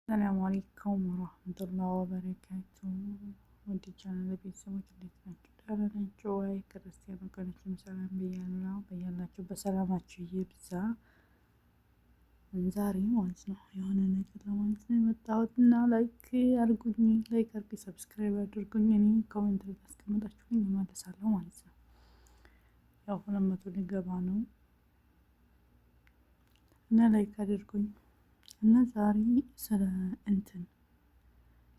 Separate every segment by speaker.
Speaker 1: ሰላም አለይኩም ወራህመቱላሂ ወበረካቱ። ውድ ቻናል ቤተሰቦች እንዴት ናችሁ? ደህና ናችሁ ወይ? ክርስቲያን ወገኖችም ሰላም ብያለሁ። በያላችሁ በሰላማችሁ ይብዛ። ዛሬ ማለት ነው የሆነ ነገር ለማለት ነው የመጣሁት እና ላይክ አድርጉኝ፣ ላይክ አድርጉኝ፣ ሰብስክራይብ አድርጉኝ። እኔ ኮሜንት ላይ ታስቀምጣችሁኝ እመልሳለሁ ማለት ነው። ያው 200 ሊገባ ነው እና ላይክ አድርጉኝ። እና ዛሬ ስለ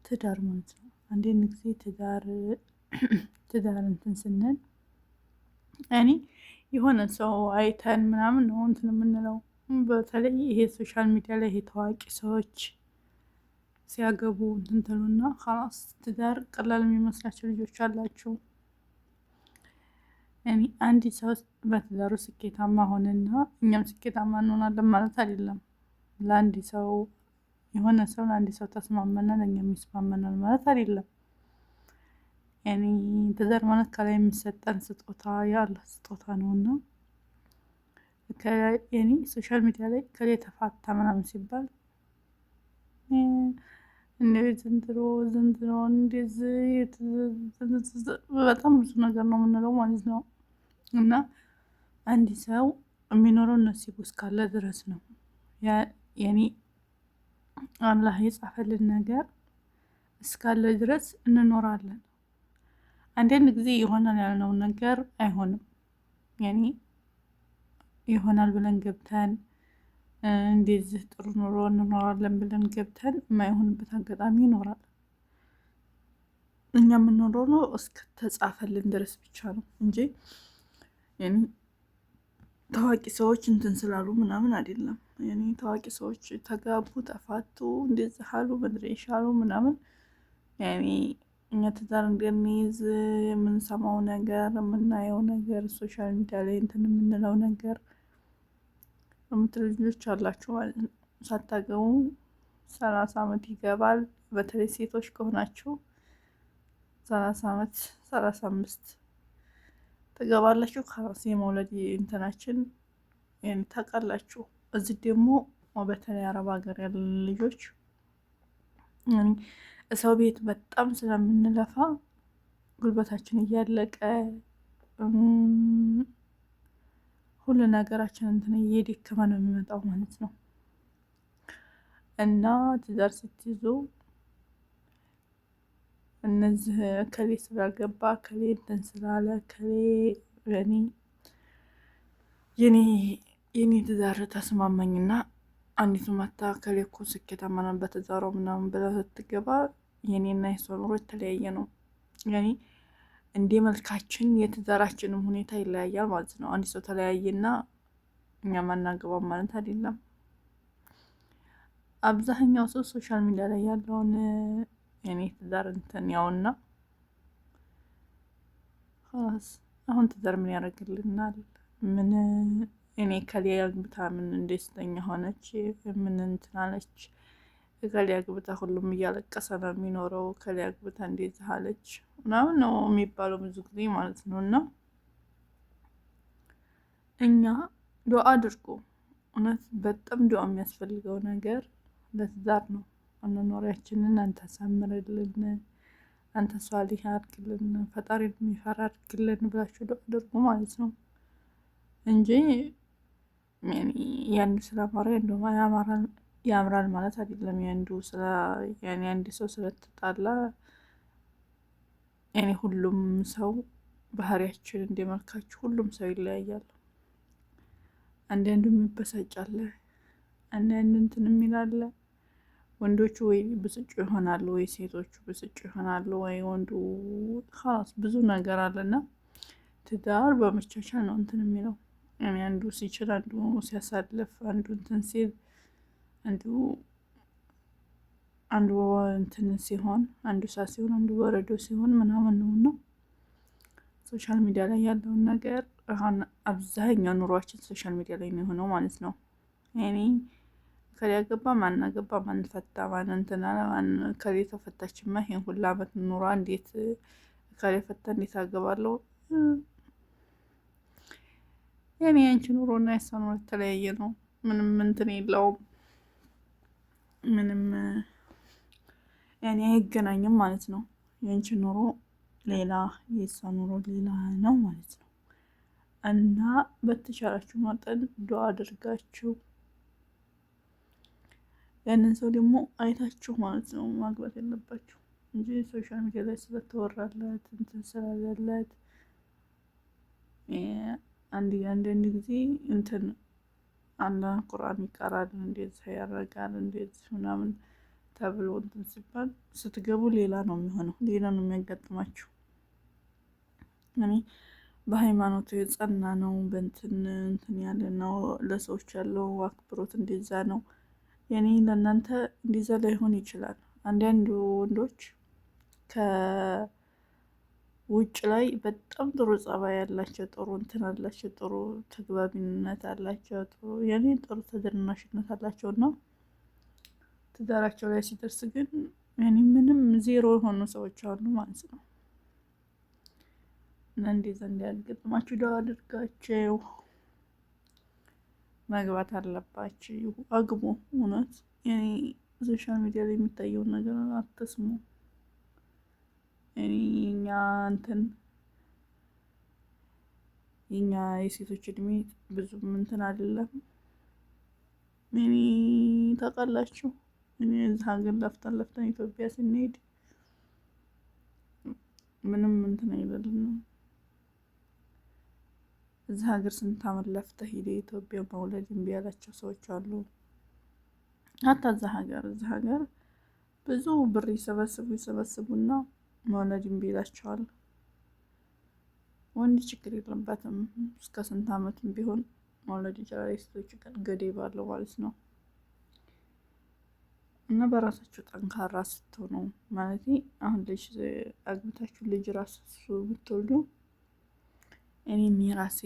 Speaker 1: ትዳር ማለት ነው። አንዳንድ ጊዜ ትዳር ስንል እኔ የሆነ ሰው አይተን ምናምን ነው የምንለው። በተለይ ይሄ ሶሻል ሚዲያ ላይ ይሄ ታዋቂ ሰዎች ሲያገቡ ትሉና ኸላስ ትዳር ቀላል የሚመስላቸው ልጆች አላቸው። እኔ አንድ ሰው በትዳሩ ስኬታማ ሆነና እኛም ስኬታማ እንሆናለን ማለት አይደለም። ለአንድ ሰው የሆነ ሰው ለአንድ ሰው ተስማመናል እኛም ይስማመናል ማለት አይደለም። ያኔ ትዳር ማለት ከላይ የሚሰጠን ስጦታ የአላህ ስጦታ ነውና ያኔ ሶሻል ሚዲያ ላይ ከላይ ተፋታ ምናምን ሲባል ዘንድሮ እንደዚህ በጣም ብዙ ነገር ነው የምንለው ማለት ነው። እና አንድ ሰው የሚኖረው ነሲቡ እስካለ ድረስ ነው። ያኔ አላህ የጻፈልን ነገር እስካለ ድረስ እንኖራለን። አንዳንድ ጊዜ ይሆናል ያልነው ነገር አይሆንም። ያኔ ይሆናል ብለን ገብተን እንደዚህ ጥሩ ኑሮ እንኖራለን ብለን ገብተን የማይሆንበት አጋጣሚ ይኖራል። እኛ የምንኖረው ነው እስከተጻፈልን ድረስ ብቻ ነው እንጂ ያኔ ታዋቂ ሰዎች ስላሉ ምናምን አይደለም። ያኔ ታዋቂ ሰዎች ተጋቡ፣ ተፋቱ፣ እንደዚህ አሉ፣ መድረሻ አሉ ምናምን ያኔ እኛ ትዳር እንደሚይዝ የምንሰማው ነገር የምናየው ነገር ሶሻል ሚዲያ ላይ የምንለው ነገር የምትሉ ልጆች አላችሁ ማለት ነው። ሳታገቡ 30 ዓመት ይገባል። በተለይ ሴቶች ከሆናችሁ 30 ዓመት 35 ትገባላችሁ። ከራስ የመውለድ እንትናችን ታውቃላችሁ። እዚህ ደግሞ በተለይ አረብ ሀገር ያለ ልጆች ሰው ቤት በጣም ስለምንለፋ ጉልበታችን እያለቀ ሁሉ ነገራችን እየደከመ ነው የሚመጣው ማለት ነው። እና ትዳር ስትይዙ እነዚህ ከሌ ስላልገባ ከሌ ስላለ ከሌ የኔ ትዳር ተስማማኝና አንዲቱ መታ ከሌ እኮ ስኬታማ ናት በትዳሯ ምናምን ብላ ስትገባ የኔና የሷ ኑሮ የተለያየ ነው። ያኔ እንደ መልካችን የትዳራችንም ሁኔታ ይለያያል ማለት ነው። አንድ ሰው ተለያየና እኛም አናገባም ማለት አይደለም። አብዛኛው ሰው ሶሻል ሚዲያ ላይ ያለውን የኔ ትዳር ያውና አሁን ትዳር ምን ያደርግልናል? ምን እኔ ከሌ አግብታ ምን ደስተኛ ሆነች? ምን አለች? ከሌ አግብታ ሁሉም እያለቀሰ ነው የሚኖረው። ከሌ አግብታ እንደዚህ አለች ምናምን ነው የሚባለው ብዙ ጊዜ ማለት ነው። እና እኛ ዱአ አድርጉ። እውነት በጣም ዱአ የሚያስፈልገው ነገር ለትዳር ነው። አኗኗሪያችንን አንተ አሳምርልን፣ አንተ ሷሊህ አድርግልን፣ ፈጣሪ የሚፈራ አድርግልን ብላችሁ ዱአ አድርጉ ማለት ነው እንጂ ያንዱ ስላማረ ያምራል ማለት አይደለም። አንድ ሰው ስለተጣላ ሁሉም ሰው ባህሪያችን እንደመልካችሁ ሁሉም ሰው ይለያያል። አንዳንዱ የሚበሳጫለ፣ አንዳንዱ የሚላለ። ወንዶቹ ወይ ብስጩ ይሆናሉ፣ ወይ ሴቶቹ ብስጩ ይሆናሉ፣ ወይ ወንዱ ኻላስ ብዙ ነገር አለና ትዳር በመቻቻል ነው የሚለው። አንዱ ሲችል አንዱ ሲያሳልፍ አንዱ ሲል አንዱ ሲሆን አንዱ እሳት ሲሆን አንዱ በረዶ ሲሆን ምናምን ነውና ሶሻል ሚዲያ ላይ ያለውን ነገር አሁን አብዛኛው ኑሯችን ሶሻል ሚዲያ ላይ ነው የሆነው ማለት ነው። ያኔ ከሌ አገባ ማን አገባ ማን ፈታ ማን አለ ማን ከሌ ተፈታችማ ይሄን ሁላ አመት ኑሯ እንዴት ከሌ ፈታ እንዴት አገባለሁ? ያኔ አንቺ ኑሮና የሷ ኑሮ የተለያየ ነው። ምንም የለውም። ምንም ያኔ አይገናኝም ማለት ነው። የአንቺ ኑሮ ሌላ፣ የእሷ ኑሮ ሌላ ነው ማለት ነው። እና በተቻላችሁ መጠን ዱዓ አድርጋችሁ ያንን ሰው ደግሞ አይታችሁ ማለት ነው ማግባት ያለባችሁ እንጂ ሶሻል ሚዲያ ላይ ስለተወራለት እንትን ስላለለት አንዳንድ ጊዜ እንትን አላ ቁርአን ይቀራል እንደዚህ ያደርጋል እንደዚህ ምናምን ተብሎ እንትን ሲባል ስትገቡ ሌላ ነው የሚሆነው፣ ሌላ ነው የሚያጋጥማችሁ። እኔ በሃይማኖቱ የጸና ነው፣ በእንትን ያለ ነው፣ ለሰዎች ያለው አክብሮት እንደዛ ነው። የኔ ለእናንተ እንደዛ ላይሆን ይችላል። አንዳንድ ወንዶች ከውጭ ላይ በጣም ጥሩ ጸባይ ያላቸው፣ ጥሩ እንትን አላቸው፣ ጥሩ ተግባቢነት አላቸው፣ ጥሩ የኔ ጥሩ ተደራሽነት አላቸው እና ትዳራቸው ላይ ሲደርስ ግን ያኔ ምንም ዜሮ የሆኑ ሰዎች አሉ ማለት ነው። እና እንደዛ እንዳያጋጥማችሁ ዱዓ አድርጋችሁ መግባት አለባችሁ። አግቡ። እውነት ያኔ ሶሻል ሚዲያ ላይ የሚታየውን ነገር አትስሙ። እኛ እንትን የኛ የሴቶች እድሜ ብዙም እንትን አይደለም። እኔ ታውቃላችሁ፣ እኔ እዛ ሀገር ለፍተን ኢትዮጵያ ስንሄድ ምንም እንትን አይደለም። እዛ ሀገር ስንት አመት ለፍተህ ሄደህ ኢትዮጵያ መውለድ እምቢ ያላቸው ሰዎች አሉ። አታ እዛ ሀገር ብዙ ብር ይሰበስቡና መውለድ እምቢ ይላቸዋል። ወንድ ችግር የለበትም፣ እስከ ስንት አመትም ቢሆን መውለድ ይችላል። የሴቶች ገደብ አለው ማለት ነው። እና በራሳችሁ ጠንካራ ስትሆኑ ማለት አሁን ልጅ አግብታችሁ ልጅ ራሱ ብትወልዱ እኔም የራሴ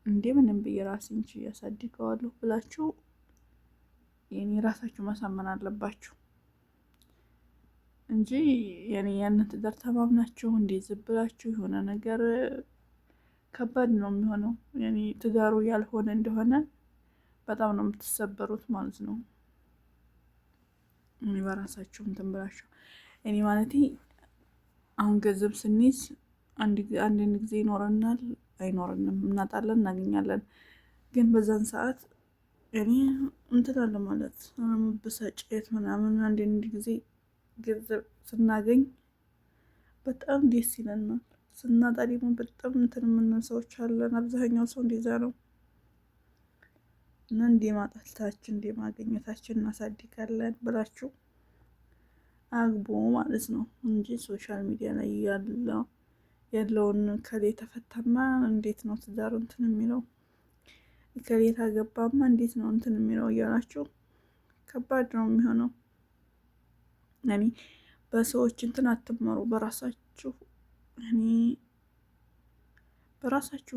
Speaker 1: እንደምንም ብዬ ራሴን ችዬ ያሳድገዋለሁ ብላችሁ የኔ ራሳችሁ ማሳመን አለባችሁ እንጂ ያንን ትዳር ተማምናችሁ እንደዚህ ብላችሁ የሆነ ነገር ከባድ ነው የሚሆነው። ያኔ ትዳሩ ያልሆነ እንደሆነ በጣም ነው የምትሰበሩት ማለት ነው። እኔ በራሳችሁ እንትን ብላችሁ እኔ ማለት አሁን ገንዘብ ስንይዝ አንድ ጊዜ ይኖረናል፣ አይኖረንም፣ እናጣለን፣ እናገኛለን። ግን በዛን ሰዓት እኔ እንትን አለ ማለት መበሳጨት ምናምን። አንድ ጊዜ ገንዘብ ስናገኝ በጣም ደስ ይለናል፣ ስናጣ ደግሞ በጣም እንትን የምንል ሰዎች አለን። አብዛኛው ሰው እንደዛ ነው። እና እንደ ማጣታችን እንደ ማግኘታችን እናሳድጋለን ብላችሁ አግቡ ማለት ነው እንጂ ሶሻል ሚዲያ ላይ ያለውን ከሌ ተፈታማ እንዴት ነው ትዳሩ እንትን የሚለው፣ ከሌ ታገባማ እንዴት ነው እንትን የሚለው እያላችሁ ከባድ ነው የሚሆነው። እኔ በሰዎች እንትን አትመሩ፣ በራሳችሁ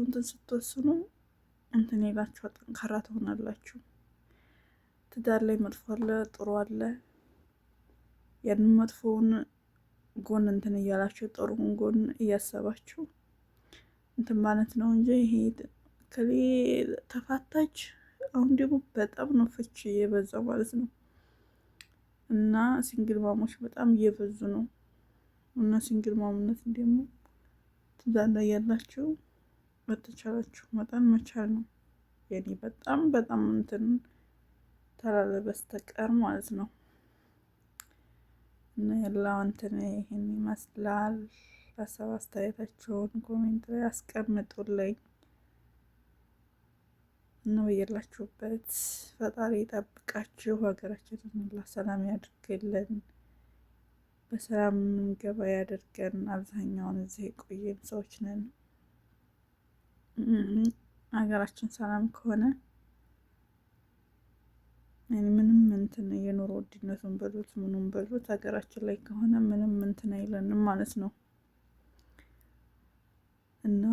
Speaker 1: እንትን ስትወስኑ እንትን ይላችሁ ጠንካራ ትሆናላችሁ። ትዳር ላይ መጥፎ አለ፣ ጥሩ አለ። ያንን መጥፎውን ጎን እንትን እያላችሁ ጥሩውን ጎን እያሰባችሁ እንትን ማለት ነው እንጂ ይሄ ከሌ ተፋታች አሁን ደግሞ በጣም ነው ፍቺ እየበዛው ማለት ነው። እና ሲንግል ማሞች በጣም እየበዙ ነው። እና ሲንግል ማምነት ደግሞ ትዳር ላይ ያላችሁ በተቻላችሁ መጠን መቻል ነው። የኔ በጣም እንትን ተላለ በስተቀር ማለት ነው። እና ያለው እንትን ይሄን ይመስላል። ሀሳብ አስተያየታችሁን ኮሜንት ላይ አስቀምጡልኝ። እና በያላችሁበት ፈጣሪ ይጠብቃችሁ፣ ሀገራችንን ሁላ ሰላም ያድርግልን፣ በሰላም እንገባ ያደርገን። አብዛኛውን እዚህ የቆየን ሰዎች ነን። ሀገራችን ሰላም ከሆነ ምንም እንትን የኑሮ ውድነቱን በሉት ምኑን በሉት ሀገራችን ላይ ከሆነ ምንም እንትን አይለንም ማለት ነው። እና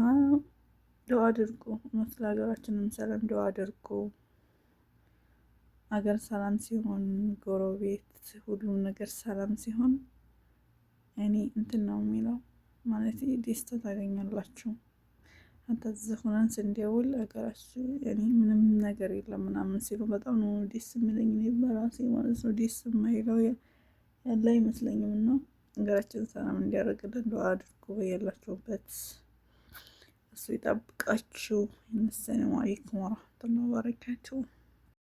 Speaker 1: ዱዓ አድርጉ፣ ስለ ሀገራችንም ሰላም ዱዓ አድርጉ። ሀገር ሰላም ሲሆን ጎረቤት ሁሉም ነገር ሰላም ሲሆን እኔ እንትን ነው የሚለው ማለት ደስታ ታገኛላችሁ። አንተዚህ ሆነን ስንደውል ሀገራችን እኔ ምንም ነገር የለም ምናምን ሲሉ በጣም ነው ደስ የሚለኝ እኔ በራሴ ማለት ነው። ደስ የማይለው ያለ አይመስለኝም። እና ሀገራችን ሰላም እንዲያደርግልን ዱዓ አድርጉ በያላችሁበት። እሱ ይጠብቃችሁ። ሰላም አለይኩም ወራህመቱላሂ ወበረካቱሁ።